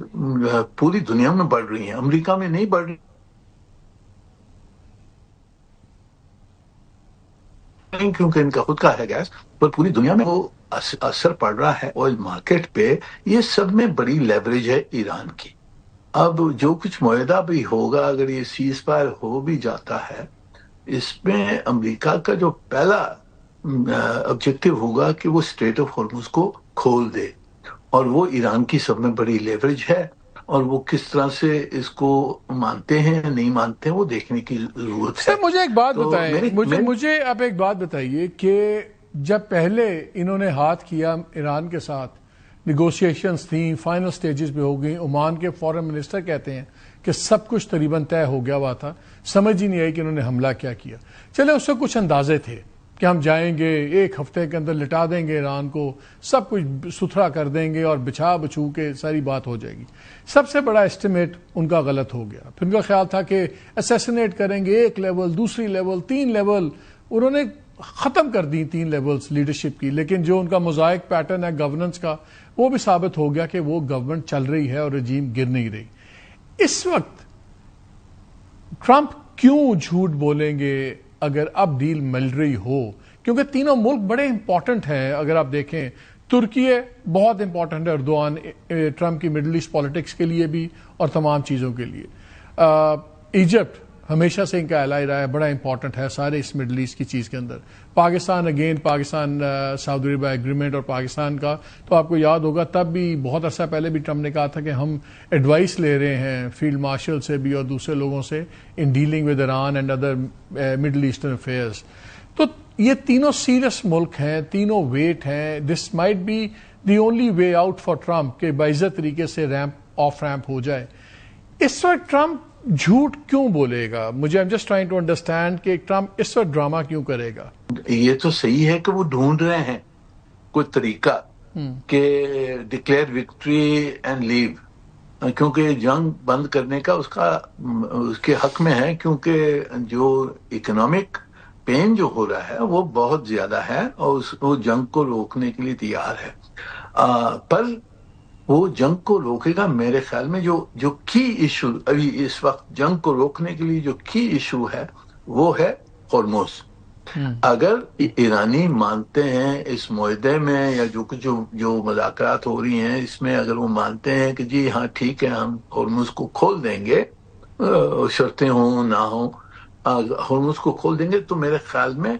پوری دنیا میں بڑھ رہی ہیں, امریکہ میں نہیں بڑھ رہی کیونکہ ان کا خود کا ہے گیس, پر پوری دنیا میں وہ اثر پڑ رہا ہے آئل مارکیٹ پہ. یہ سب میں بڑی لیوریج ہے ایران کی. اب جو کچھ معاہدہ بھی ہوگا, اگر یہ سیز فائر ہو بھی جاتا ہے, اس میں امریکہ کا جو پہلا آبجیکٹو ہوگا کہ وہ اسٹریٹ آف ہارمز کو کھول دے, اور وہ ایران کی سب میں بڑی لیوریج ہے, اور وہ کس طرح سے اس کو مانتے ہیں نہیں مانتے ہیں وہ دیکھنے کی ضرورت ہے. سر مجھے ایک بات بتائیں, مجھے آپ ایک بات بتائیے کہ جب پہلے انہوں نے ہاتھ کیا ایران کے ساتھ, نیگوشیشنز تھیں, فائنل سٹیجز پہ ہو گئیں, عمان کے فورن منسٹر کہتے ہیں کہ سب کچھ تقریباً طے ہو گیا ہوا تھا, سمجھ ہی نہیں آئی کہ انہوں نے حملہ کیا کیا. چلے اس سے کچھ اندازے تھے کہ ہم جائیں گے, ایک ہفتے کے اندر لٹا دیں گے ایران کو, سب کچھ ستھرا کر دیں گے اور بچھا بچھو کے ساری بات ہو جائے گی. سب سے بڑا اسٹیمیٹ ان کا غلط ہو گیا. پھر ان کا خیال تھا کہ اسیسنیٹ کریں گے, ایک لیول, دوسری لیول, 3 لیول, انہوں نے ختم کر دی 3 لیولز لیڈرشپ کی. لیکن جو ان کا موزائک پیٹرن ہے گورننس کا, وہ بھی ثابت ہو گیا کہ وہ گورنمنٹ چل رہی ہے اور رجیم گر نہیں رہی. اس وقت ٹرمپ کیوں جھوٹ بولیں گے اگر اب ڈیل مل رہی ہو؟ کیونکہ تینوں ملک بڑے امپورٹنٹ ہیں. اگر آپ دیکھیں ترکیہ بہت امپورٹنٹ ہے اردوان ٹرمپ کی مڈل ایسٹ پالیٹکس کے لیے بھی اور تمام چیزوں کے لیے. ایجپٹ ہمیشہ سے ان کا الائی رہا ہے, بڑا امپورٹنٹ ہے سارے اس مڈل ایسٹ کی چیز کے اندر. پاکستان اگین, پاکستان سعودی عربیہ ایگریمنٹ اور پاکستان کا تو آپ کو یاد ہوگا تب بھی بہت عرصہ پہلے بھی ٹرمپ نے کہا تھا کہ ہم ایڈوائس لے رہے ہیں فیلڈ مارشل سے بھی اور دوسرے لوگوں سے in dealing with Iran and other middle eastern affairs. تو یہ تینوں سیریس ملک ہیں, تینوں ویٹ ہیں. This might be the only way out for Trump کہ باعزت طریقے سے ریمپ آف ریمپ ہو جائے. اس وقت ٹرمپ جھوٹ کیوں بولے گا؟ مجھے I'm just trying to understand کہ ٹرمپ اس وقت ڈرامہ کیوں کرے گا؟ یہ تو صحیح ہے کہ وہ ڈھونڈ رہے ہیں کوئی طریقہ کہ ڈکلیئر وکٹری اینڈ لیو, کیونکہ جنگ بند کرنے کا اس کے حق میں ہے, کیونکہ جو اکنامک پین جو ہو رہا ہے وہ بہت زیادہ ہے اور وہ جنگ کو روکنے کے لیے تیار ہے. پر وہ جنگ کو روکے گا میرے خیال میں جو کی ایشو ابھی اس وقت جنگ کو روکنے کے لیے جو کی ایشو ہے وہ ہے ہرمز. اگر ایرانی مانتے ہیں اس معاہدے میں یا جو کچھ جو مذاکرات ہو رہی ہیں اس میں, اگر وہ مانتے ہیں کہ جی ہاں ٹھیک ہے ہم ہرمز کو کھول دیں گے, شرطیں ہوں نہ ہوں, ہرمز کو کھول دیں گے, تو میرے خیال میں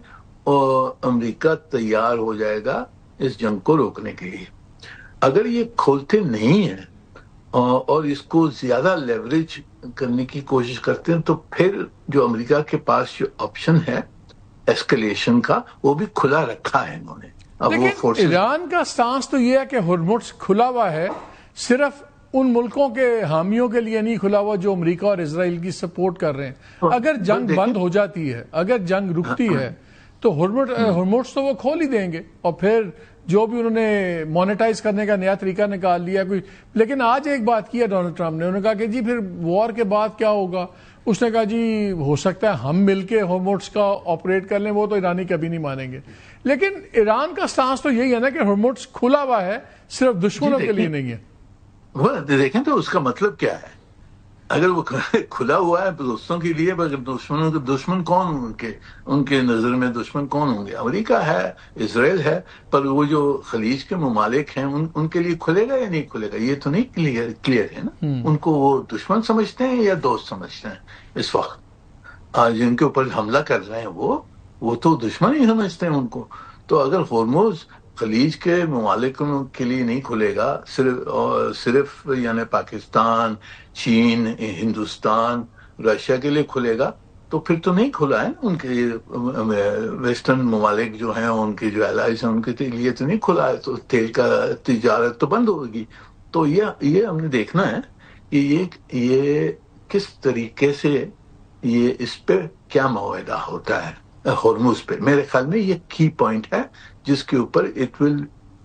امریکہ تیار ہو جائے گا اس جنگ کو روکنے کے لیے. اگر یہ کھولتے نہیں ہیں اور اس کو زیادہ لیوریج کرنے کی کوشش کرتے ہیں تو پھر جو امریکہ کے پاس جو آپشن ہے ایسکلیشن کا وہ بھی کھلا رکھا ہے انہوں نے. لیکن ایران کا سٹانس تو یہ ہے کہ ہرمز کھلا ہوا ہے, صرف ان ملکوں کے حامیوں کے لیے نہیں کھلا ہوا جو امریکہ اور اسرائیل کی سپورٹ کر رہے ہیں. اگر جنگ بند ہو جاتی ہے, اگر جنگ رکتی ہے تو ہرمز تو وہ کھول ہی دیں گے, اور پھر جو بھی انہوں نے مونیٹائز کرنے کا نیا طریقہ نکال لیا کوئی. لیکن آج ایک بات کی ہے ڈونلڈ ٹرمپ نے, انہوں نے کہا کہ جی پھر وار کے بعد کیا ہوگا. اس نے کہا جی ہو سکتا ہے ہم مل کے ہرمز کا آپریٹ کر لیں, وہ تو ایرانی کبھی نہیں مانیں گے. لیکن ایران کا سٹانس تو یہی ہے نا کہ ہرمز کھلا ہوا ہے, صرف دشمنوں کے لیے نہیں ہے. وہ دیکھیں تو اس کا مطلب کیا ہے؟ اگر وہ کھلا ہوا ہے دوستوں کے لیے, دشمن کون ان کے نظر میں دشمن کون ہوں گے؟ امریکہ ہے, اسرائیل ہے, پر وہ جو خلیج کے ممالک ہیں ان کے لیے کھلے گا یا نہیں کھلے گا یہ تو نہیں کلیئر ہے نا. ان کو وہ دشمن سمجھتے ہیں یا دوست سمجھتے ہیں اس وقت. جن کے اوپر حملہ کر رہے ہیں وہ تو دشمن ہی سمجھتے ہیں ان کو. تو اگر ہرمز خلیج کے ممالک کے لیے نہیں کھلے گا, صرف یعنی پاکستان, چین, ہندوستان, رشیا کے لیے کھلے گا, تو پھر تو نہیں کھلا ہے. ان کے ویسٹرن ممالک جو ہیں ان کے جو الائز ہیں ان کے لیے تو نہیں کھلا ہے, تو تیل کا تجارت تو بند ہوگی. تو یہ ہم نے دیکھنا ہے کہ یہ کس طریقے سے یہ اس پہ کیا معاہدہ ہوتا ہے ہرمز پہ. میرے خیال میں یہ کی پوائنٹ ہے جس کے اوپر اٹ ول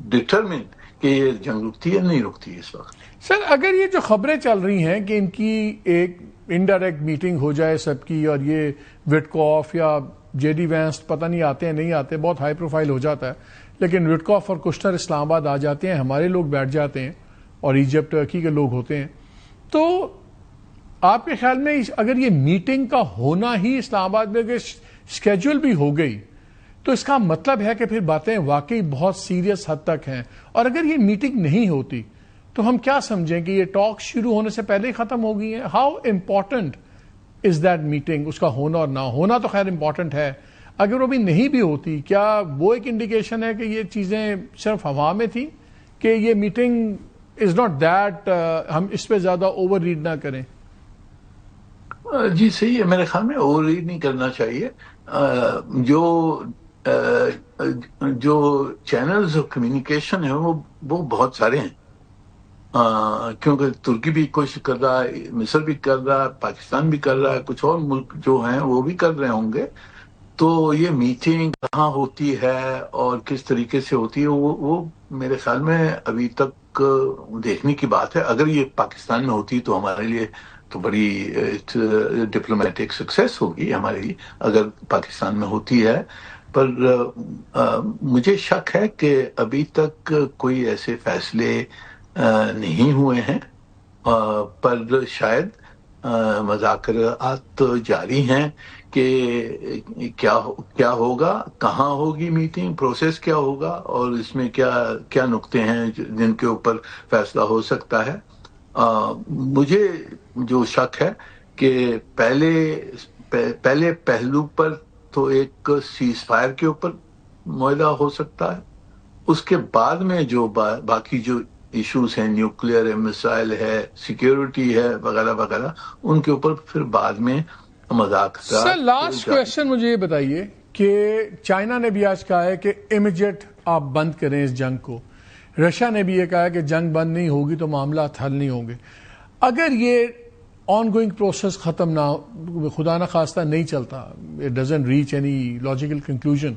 ڈٹرمن کہ یہ جنگ رکتی ہے نہیں رکتی اس وقت. سر اگر یہ جو خبریں چل رہی ہیں کہ ان کی ایک انڈائریکٹ میٹنگ ہو جائے سب کی، اور یہ وٹکوف یا جے ڈی وینس پتہ نہیں آتے ہیں نہیں آتے، بہت ہائی پروفائل ہو جاتا ہے، لیکن وٹکوف اور کشنر اسلام آباد آ جاتے ہیں، ہمارے لوگ بیٹھ جاتے ہیں اور ایجپٹ ٹرکی کے لوگ ہوتے ہیں، تو آپ کے خیال میں اگر یہ میٹنگ کا ہونا ہی اسلام آباد میں اگر اسکیجول بھی ہو گئی تو اس کا مطلب ہے کہ پھر باتیں واقعی بہت سیریس حد تک ہیں، اور اگر یہ میٹنگ نہیں ہوتی تو ہم کیا سمجھیں کہ یہ ٹاک شروع ہونے سے پہلے ہی ختم ہو گئی ہیں؟ How important is that meeting? اس کا ہونا اور نہ ہونا تو خیر امپورٹنٹ ہے، اگر وہ بھی نہیں بھی ہوتی کیا وہ ایک انڈیکیشن ہے کہ یہ چیزیں صرف ہوا میں تھی، کہ یہ میٹنگ از ناٹ دیٹ، ہم اس پہ زیادہ اوور ریڈ نہ کریں؟ جی صحیح ہے، میرے خیال میں اوور ریڈ نہیں کرنا چاہیے. جو چینلز آف کمیونیکیشن ہیں وہ بہت سارے ہیں، کیونکہ ترکی بھی کوشش کر رہا ہے، مصر بھی کر رہا ہے، پاکستان بھی کر رہا ہے، کچھ اور ملک جو ہیں وہ بھی کر رہے ہوں گے. تو یہ میٹنگ کہاں ہوتی ہے اور کس طریقے سے ہوتی ہے وہ میرے خیال میں ابھی تک دیکھنے کی بات ہے. اگر یہ پاکستان میں ہوتی تو ہمارے لیے تو بڑی ڈپلومیٹک سکسیس ہوگی ہمارے لیے اگر پاکستان میں ہوتی ہے. پر مجھے شک ہے کہ ابھی تک کوئی ایسے فیصلے نہیں ہوئے ہیں، پر شاید مذاکرات جاری ہیں کہ کیا ہوگا، کہاں ہوگی میٹنگ، پروسیس کیا ہوگا، اور اس میں کیا نقطے ہیں جن کے اوپر فیصلہ ہو سکتا ہے. مجھے جو شک ہے کہ پہلے پہلو پر تو ایک سیز فائر کے اوپر معاہدہ ہو سکتا ہے، اس کے بعد میں جو باقی جو ایشوز ہیں، نیوکلیئر ہے، مسائل ہے، سیکیورٹی ہے، وغیرہ وغیرہ، ان کے اوپر پھر بعد میں مذاکرات. سر لاسٹ کویشچن مجھے یہ بتائیے کہ چائنا نے بھی آج کہا ہے کہ امیجیٹ آپ بند کریں اس جنگ کو، رشیا نے بھی یہ کہا ہے کہ جنگ بند نہیں ہوگی تو معاملات حل نہیں ہوں گے. اگر یہ آن گوئنگ پروسیس ختم نہ، خدا نہ خواستہ نہیں چلتا، it doesn't reach any logical conclusion,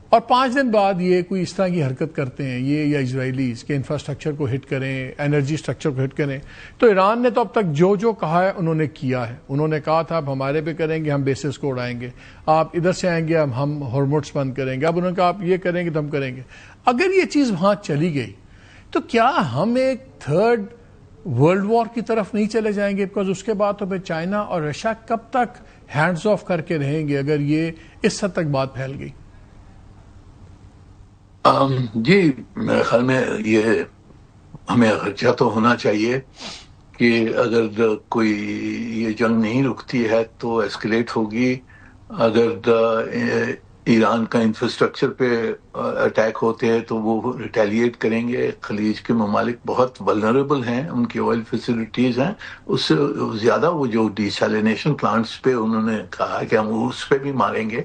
اور 5 دن بعد یہ کوئی اس طرح کی حرکت کرتے ہیں یہ یا اسرائیلیز کے انفراسٹرکچر کو ہٹ کریں، انرجی اسٹرکچر کو ہٹ کریں، تو ایران نے تو اب تک جو کہا ہے انہوں نے کیا ہے. انہوں نے کہا تھا آپ ہمارے پہ کریں گے ہم بیسس کو اڑائیں گے، آپ ادھر سے آئیں گے ہم ہارموٹس بند کریں گے، اب انہوں نے کہا آپ یہ کریں گے تو ہم کریں گے. اگر یہ چیز وہاں چلی گئی تو کیا ہم ایک تھرڈ ورلڈ وار کی طرف نہیں چلے جائیں گے؟ بیکاز اس کے بعد تو پھر چائنا اور رشیا کب تک ہینڈز آف کر کے رہیں گے اگر یہ اس حد تک بات پھیل گئی؟ جی میرے خیال میں یہ ہمیں خدشہ تو ہونا چاہیے کہ اگر کوئی یہ جنگ نہیں رکتی ہے تو ایسکلیٹ ہوگی. اگر ایران کا انفراسٹرکچر پہ اٹیک ہوتے ہیں تو وہ ریٹیلیٹ کریں گے. خلیج کے ممالک بہت ولنریبل ہیں، ان کی آئل فیسلٹیز ہیں، اس سے زیادہ وہ جو ڈیسیلینیشن پلانٹس پہ انہوں نے کہا کہ ہم اس پہ بھی ماریں گے،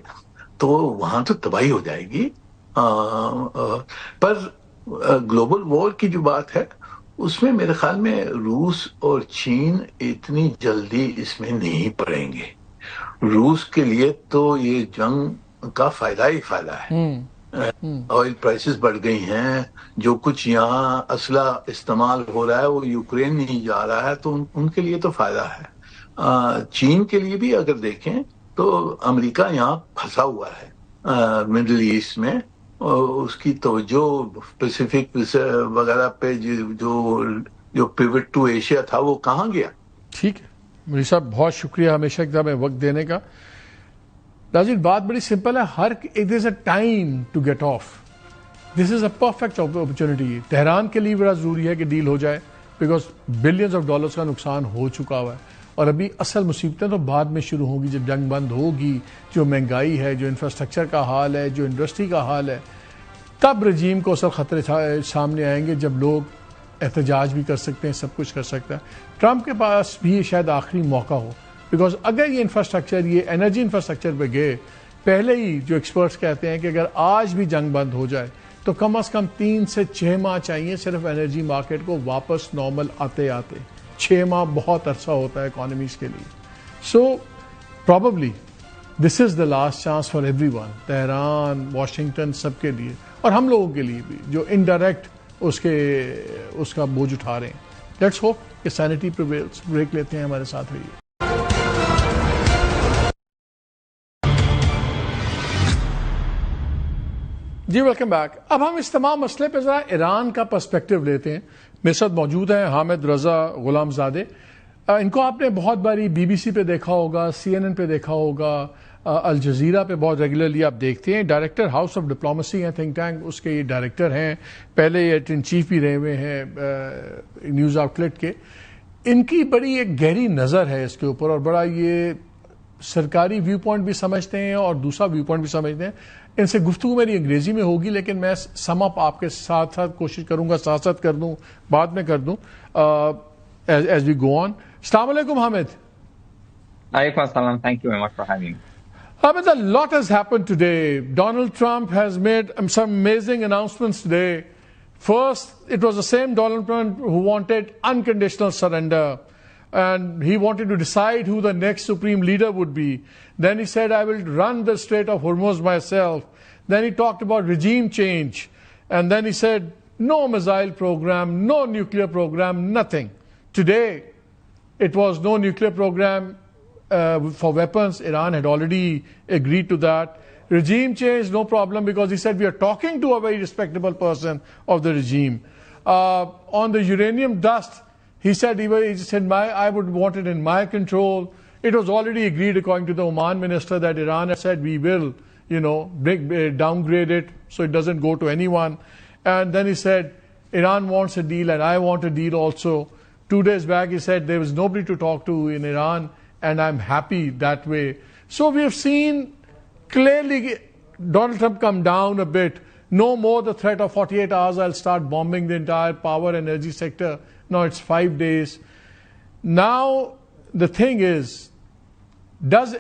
تو وہاں تو تباہی ہو جائے گی. پر گلوبل وار کی جو بات ہے اس میں میرے خیال میں روس اور چین اتنی جلدی اس میں نہیں پڑیں گے. روس کے لیے تو یہ جنگ کا فائدہ ہی فائدہ ہے. آئل پرائسز بڑھ گئی ہیں، جو کچھ یہاں اسلحہ استعمال ہو رہا ہے وہ یوکرین نہیں جا رہا ہے، تو ان کے لیے تو فائدہ ہے. چین کے لیے بھی اگر دیکھیں تو امریکہ یہاں پھنسا ہوا ہے مڈل ایسٹ میں، اس کی توجہ پیسیفک وغیرہ پہ جو پیوٹ ٹو ایشیا تھا وہ کہاں گیا. ٹھیک ہے مجھے صاحب، بہت شکریہ ہمیشہ ایک دم وقت دینے کا. ناظرین بات بڑی سمپل ہے، ہر there is a time to get off. This is a perfect opportunity. Tehran کے لیے بڑا ضروری ہے کہ ڈیل ہو جائے، بیکاز بلینز آف ڈالرز کا نقصان ہو چکا ہوا ہے، اور ابھی اصل مصیبتیں تو بعد میں شروع ہوں گی جب جنگ بند ہوگی. جو مہنگائی ہے، جو انفراسٹرکچر کا حال ہے، جو انڈسٹری کا حال ہے، تب رجیم کو اصل خطرے سامنے آئیں گے جب لوگ احتجاج بھی کر سکتے ہیں، سب کچھ کر سکتا ہے. ٹرمپ کے پاس بھی شاید آخری موقع ہو، بیکاز اگر یہ انفراسٹرکچر، یہ انرجی انفراسٹرکچر پہ گئے، پہلے ہی جو ایکسپرٹس کہتے ہیں کہ اگر آج بھی جنگ بند ہو جائے تو کم از کم 3 سے 6 ماہ چاہیے صرف انرجی مارکیٹ کو واپس نارمل آتے آتے. 6 ماہ بہت عرصہ ہوتا ہے اکانومیز کے لیے. So probably this is the last chance for everyone, Tehran, Washington, سب کے لیے. اور ہم لوگوں کے لیے بھی جو انڈائریکٹ اس کا بوجھ اٹھا رہے ہیں. لیٹس ہوپ کہ سینٹی پریویلز. بریک لیتے ہیں, ہمارے ساتھ رہیے. جی ویلکم بیک. اب ہم اس تمام مسئلے پہ ذرا ایران کا پرسپیکٹو لیتے ہیں. میرے ساتھ موجود ہیں حامد رضا غلام زادے. ان کو آپ نے بہت باری بی بی سی پہ دیکھا ہوگا, سی این این پہ دیکھا ہوگا, الجزیرہ پہ بہت ریگولرلی آپ دیکھتے ہیں. ڈائریکٹر ہاؤس آف ڈپلومیسی ہیں, تھنک ٹینک, اس کے یہ ڈائریکٹر ہیں. پہلے یہ ایڈیٹر ان چیف بھی رہے ہوئے ہیں نیوز آؤٹ لیٹ کے. ان کی بڑی ایک گہری نظر ہے اس کے اوپر, اور بڑا یہ سرکاری ویو پوائنٹ بھی سمجھتے ہیں اور دوسرا ویو پوائنٹ بھی سمجھتے ہیں. ان سے گفتگو میری انگریزی میں ہوگی, لیکن میں سم اپ آپ کے ساتھ ساتھ کوشش کروں گا, ساتھ ساتھ کر دوں, بعد میں کر دوں ایز وی گو آن. السلام علیکم Hamid. Alaikum assalam. Thank you very much for having me. Hamid, a lot has happened today. Donald Trump has made some amazing announcements today. First, it was the same Donald Trump who wanted unconditional surrender, and he wanted to decide who the next supreme leader would be. Then he said, I will run the Strait of Hormuz myself. Then he talked about regime change. And then he said, no missile program, no nuclear program, nothing. Today, it was no nuclear program for weapons. Iran had already agreed to that. Regime change, no problem, because he said we are talking to a very respectable person of the regime. On the uranium dust, he said I would want it in my control. It was already agreed, according to the Oman minister, that Iran has said we will, downgrade it so it doesn't go to anyone. And then he said Iran wants a deal and I want a deal also. 2 days back he said there was nobody to talk to in Iran and I'm happy that way. So we have seen clearly Donald Trump come down a bit. No more the threat of 48 hours I'll start bombing the entire power and energy sector. Now it's 5 days. Now the thing is, does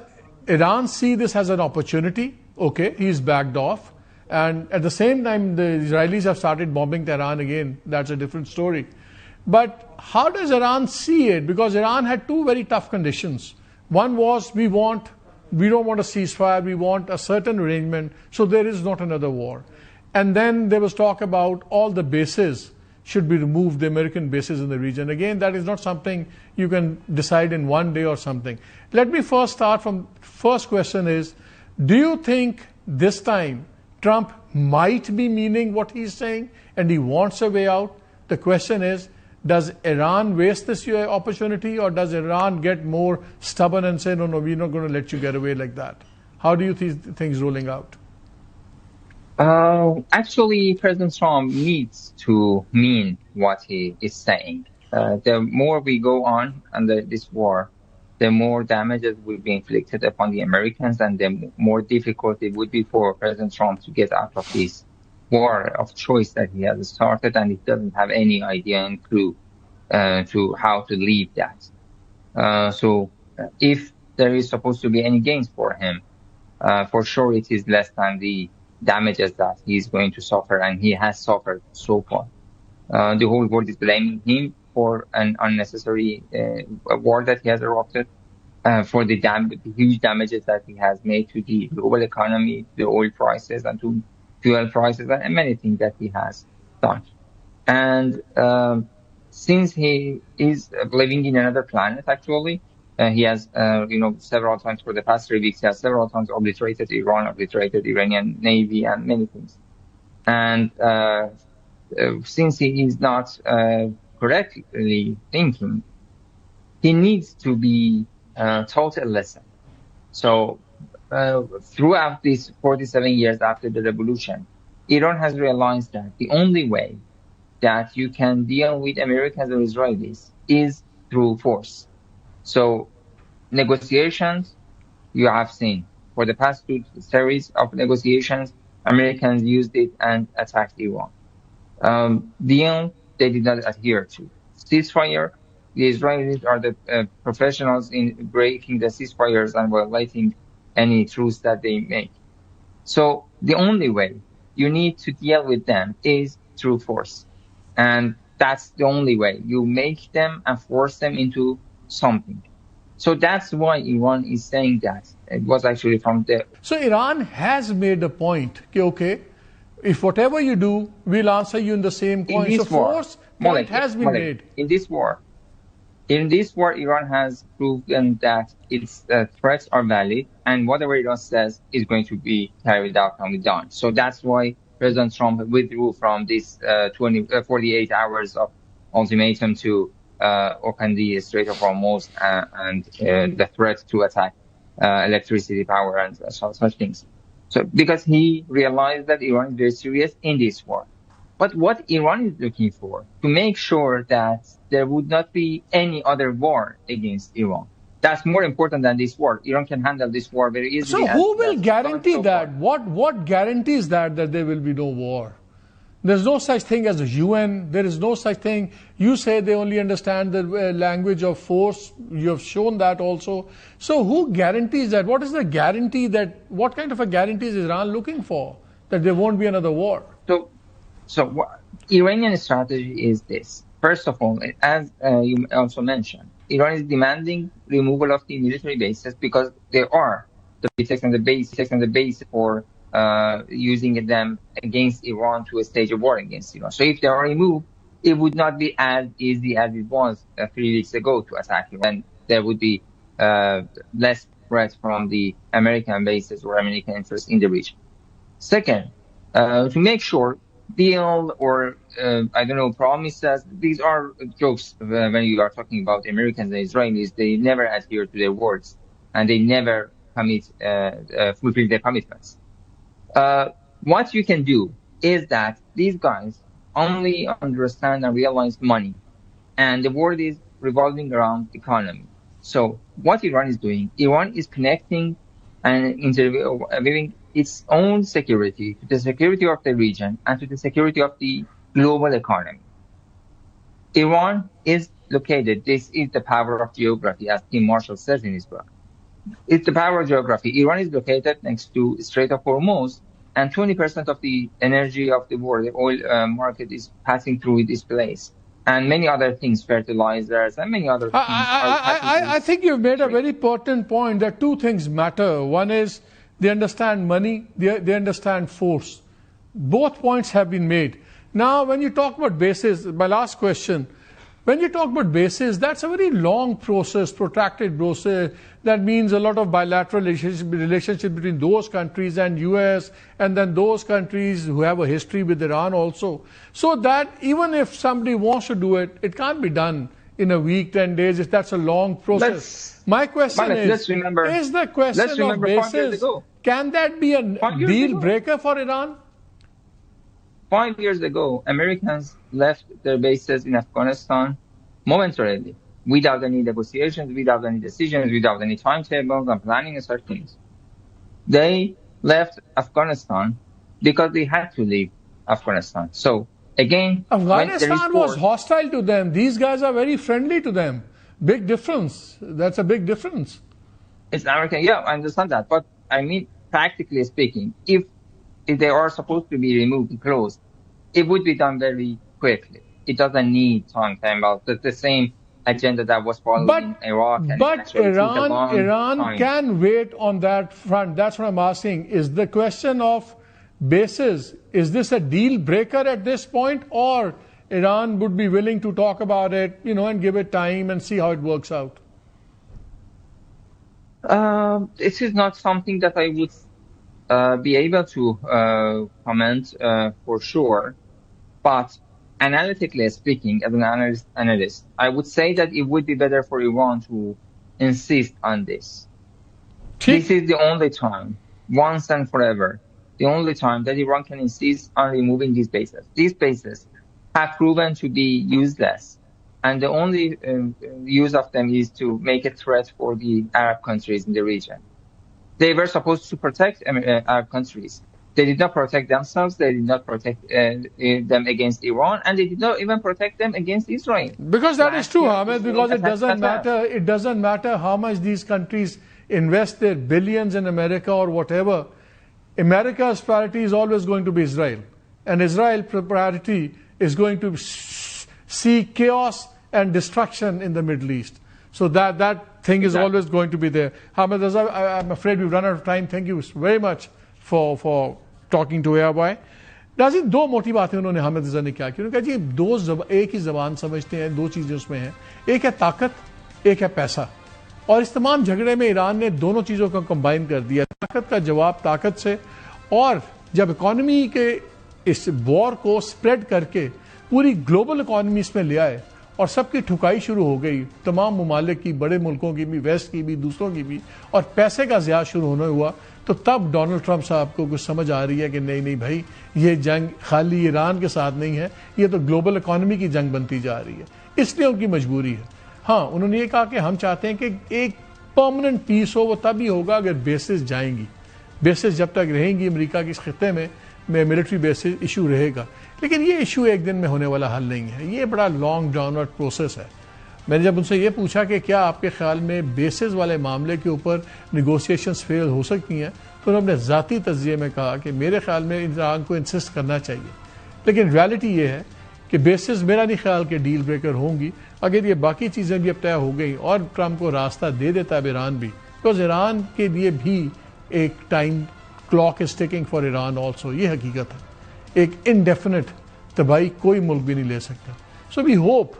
Iran see this as an opportunity? Okay, he's backed off. And at the same time, the Israelis have started bombing Tehran again. That's a different story. But how does Iran see it? Because Iran had two very tough conditions. One was we don't want a ceasefire, we want a certain arrangement, so there is not another war. And then there was talk about all the bases should be removed, the American bases in the region. Again, that is not something you can decide in one day or something. Let me first start from, first question is, do you think this time Trump might be meaning what he's saying and he wants a way out? The question is, does Iran waste this opportunity, or does Iran get more stubborn and say, no, we're not going to let you get away like that? How do you see things rolling out? Actually, President Trump needs to mean what he is saying. The more we go on under this war, the more damages will be inflicted upon the Americans, and the more difficult it would be for President Trump to get out of this war of choice that he has started, and he doesn't have any idea and clue to how to leave that. So if there is supposed to be any gains for him, for sure it is less than the damages that he is going to suffer, and he has suffered so far. The whole world is blaming him for an unnecessary war that he has erupted, for the huge damages that he has made to the global economy, the oil prices, and to fuel prices, and many things that he has done. And since he is living in another planet, actually, he has, several times for the past 3 weeks, he has several times obliterated Iran, obliterated Iranian Navy, and many things. And since he is not correctly thinking, he needs to be taught a lesson. So throughout these 47 years after the revolution, Iran has realized that the only way that you can deal with Americans or Israelis is through force. So negotiations, you have seen, for the past 2 series of negotiations, Americans used it and attacked Iran. Deal, they did not adhere to. Ceasefire, the Israelis are the professionals in breaking the ceasefires and violating any truce that they make. So the only way you need to deal with them is through force. And that's the only way. You make them and force them into something. So that's why Iran is saying that. It was actually from the... So Iran has made a point, okay, If whatever you do, we'll answer you in the same coin. So force point has been made. In this war, Iran has proven that its threats are valid, and whatever Iran says is going to be carried out and done. So that's why President Trump withdrew from this 48 hours of ultimatum to open the Strait of Hormuz and the threat to attack electricity power and such things. So because he realized that Iran is very serious in this war. But what Iran is looking for, to make sure that there would not be any other war against Iran. That's more important than this war. Iran can handle this war very easily. So who will guarantee that? What guarantees that there will be no war? There's no such thing as the UN. There is no such thing. You say they only understand the language of force. You have shown that also. So who guarantees that? What is the guarantee that, what kind of a guarantee is Iran looking for? That there won't be another war? So what Iranian strategy is this. First of all, as you also mentioned, Iran is demanding removal of the military bases because there are the pretext and the base for using them against Iran to stage a war against Iran. So if they are removed, it would not be as easy as it was 3 weeks ago to attack Iran. There would be less threat from the American bases or American interests in the region. Second, to make sure deal or, promises, these are jokes when you are talking about Americans and Israelis. They never adhere to their words and they never fulfill their commitments. What you can do is that these guys only understand and realize money, and the world is revolving around economy. So what Iran is doing, Iran is connecting and interviewing its own security to the security of the region and to the security of the global economy. Iran is located, this is the power of geography, as Tim Marshall says in his book. It's the power of geography. Iran is located next to Strait of Hormuz, and 20% of the energy of the world, the oil market, is passing through this place. And many other things, fertilizers, and many other things. I think you've made a very pertinent point that two things matter. One is they understand money, they understand force. Both points have been made. Now, when you talk about bases, my last question, when you talk about bases, that's a very long process, protracted process. That means a lot of bilateral relationship between those countries and US, and then those countries who have a history with Iran also. So that even if somebody wants to do it, it can't be done in a week, 10 days, if that's a long process. My question is the question of bases, can that be a deal breaker for Iran? 5 years ago, Americans left their bases in Afghanistan momentarily, without any negotiations, without any decisions, without any timetables and planning and such things. They left Afghanistan because they had to leave Afghanistan. So again, Afghanistan was hostile to them. These guys are very friendly to them. Big difference. That's a big difference. It's American. Yeah, I understand that. But I mean, practically speaking, if they are supposed to be removed and closed, it would be done very quickly. It doesn't need time about the same agenda that was followed in Iraq. But Iran can wait on that front. That's what I'm asking. Is the question of bases, is this a deal breaker at this point, or Iran would be willing to talk about it, and give it time and see how it works out? This is not something that I would be able to comment for sure, but analytically speaking, as an analyst, I would say that it would be better for Iran to insist on this. This is the only time, once and forever, the only time that Iran can insist on removing these bases. These bases have proven to be useless, and the only use of them is to make a threat for the Arab countries in the region. They were supposed to protect Arab countries. They did not protect themselves. They did not protect them against Iran, and they did not even protect them against Israel. Because that is true, Ahmed. Because it doesn't matter. It doesn't matter how much these countries invest their billions in America or whatever. America's priority is always going to be Israel, and Israel's priority is going to see chaos and destruction in the Middle East. So that thing is always going to be there. Ahmed Raza, I'm afraid we've run out of time. Thank you very much for talking to Airboy. ناظرین دو موٹی باتیں انہوں نے حامد رضا نے کیا کی. انہوں نے کہا جی ایک ہی زبان سمجھتے ہیں, دو چیزیں اس میں ہیں, ایک ہے طاقت, ایک ہے پیسہ. اور اس تمام جھگڑے میں ایران نے دونوں چیزوں کو کمبائن کر دیا. طاقت کا جواب طاقت سے, اور جب اکانومی کے اس وار کو سپریڈ کر کے پوری گلوبل اکانومی اس میں لے آئے اور سب کی ٹھکائی شروع ہو گئی, تمام ممالک کی, بڑے ملکوں کی بھی, ویسٹ کی بھی, دوسروں کی بھی, اور پیسے کا ضیاع شروع ہونے ہوا, تو تب ڈونلڈ ٹرمپ صاحب کو کچھ سمجھ آ رہی ہے کہ نہیں بھائی, یہ جنگ خالی ایران کے ساتھ نہیں ہے, یہ تو گلوبل اکانومی کی جنگ بنتی جا رہی ہے. اس لیے ان کی مجبوری ہے. ہاں انہوں نے یہ کہا کہ ہم چاہتے ہیں کہ ایک پرماننٹ پیس ہو, وہ تب ہی ہوگا اگر بیسز جائیں گی. بیسز جب تک رہیں گی امریکہ کے اس خطے میں ملٹری بیسز ایشو رہے گا. لیکن یہ ایشو ایک دن میں ہونے والا حل نہیں ہے, یہ بڑا لانگ ڈراؤن آؤٹ پروسیس ہے. میں نے جب ان سے یہ پوچھا کہ کیا آپ کے خیال میں بیسز والے معاملے کے اوپر نیگوسیشنز فیل ہو سکتی ہیں, تو انہوں نے ذاتی تجزیے میں کہا کہ میرے خیال میں ایران کو انسسٹ کرنا چاہیے. لیکن ریالٹی یہ ہے کہ بیسز میرا نہیں خیال کہ ڈیل بریکر ہوں گی. اگر یہ باقی چیزیں بھی اب طے ہو گئی اور ٹرمپ کو راستہ دے دیتا ہے ایران بھی, بیکاز ایران کے لیے بھی ایک time clock is taking for Iran also, یہ حقیقت ہے. ایک انڈیفینٹ تباہی کوئی ملک بھی نہیں لے سکتا. سو وی ہوپ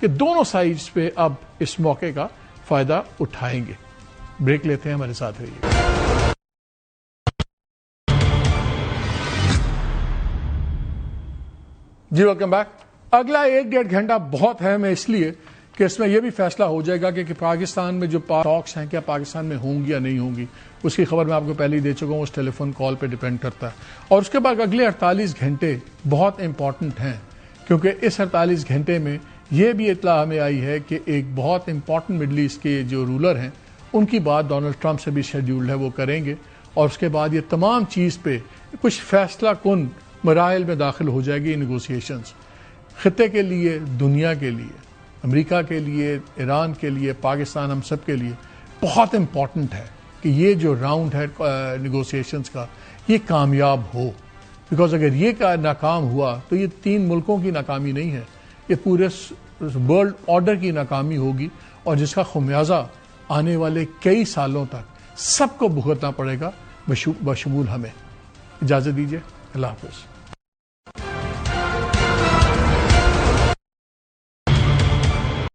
کہ دونوں سائڈز پہ اب اس موقع کا فائدہ اٹھائیں گے. بریک لیتے ہیں, ہمارے ساتھ رہیے. جی ویلکم بیک. اگلا 1-1.5 گھنٹہ بہت اہم ہے, اس لیے کہ اس میں یہ بھی فیصلہ ہو جائے گا کہ پاکستان میں جو ٹاکس ہیں کیا پاکستان میں ہوں گی یا نہیں ہوں گی. اس کی خبر میں آپ کو پہلے ہی دے چکا ہوں, اس ٹیلی فون کال پہ ڈیپینڈ کرتا ہے. اور اس کے بعد اگلے 48 گھنٹے بہت امپورٹنٹ ہیں, کیونکہ اس 48 گھنٹے میں یہ بھی اطلاع ہمیں آئی ہے کہ ایک بہت امپورٹنٹ مڈل ایسٹ کے جو رولر ہیں ان کی بات ڈونلڈ ٹرمپ سے بھی شیڈیولڈ ہے, وہ کریں گے. اور اس کے بعد یہ تمام چیز پہ کچھ فیصلہ کن مراحل میں داخل ہو جائے گی نیگوسیشنز. خطے کے لیے, دنیا کے لیے, امریکہ کے لیے, ایران کے لیے, پاکستان, ہم سب کے لیے بہت امپورٹنٹ ہے کہ یہ جو راؤنڈ ہے نیگوسیشنز کا یہ کامیاب ہو. بیکاز اگر یہ ناکام ہوا تو یہ 3 ملکوں کی ناکامی نہیں ہے, یہ پورے ورلڈ آرڈر کی ناکامی ہوگی, اور جس کا خمیازہ آنے والے کئی سالوں تک سب کو بھگتنا پڑے گا, بشمول ہمیں. اجازت دیجیے, اللہ حافظ.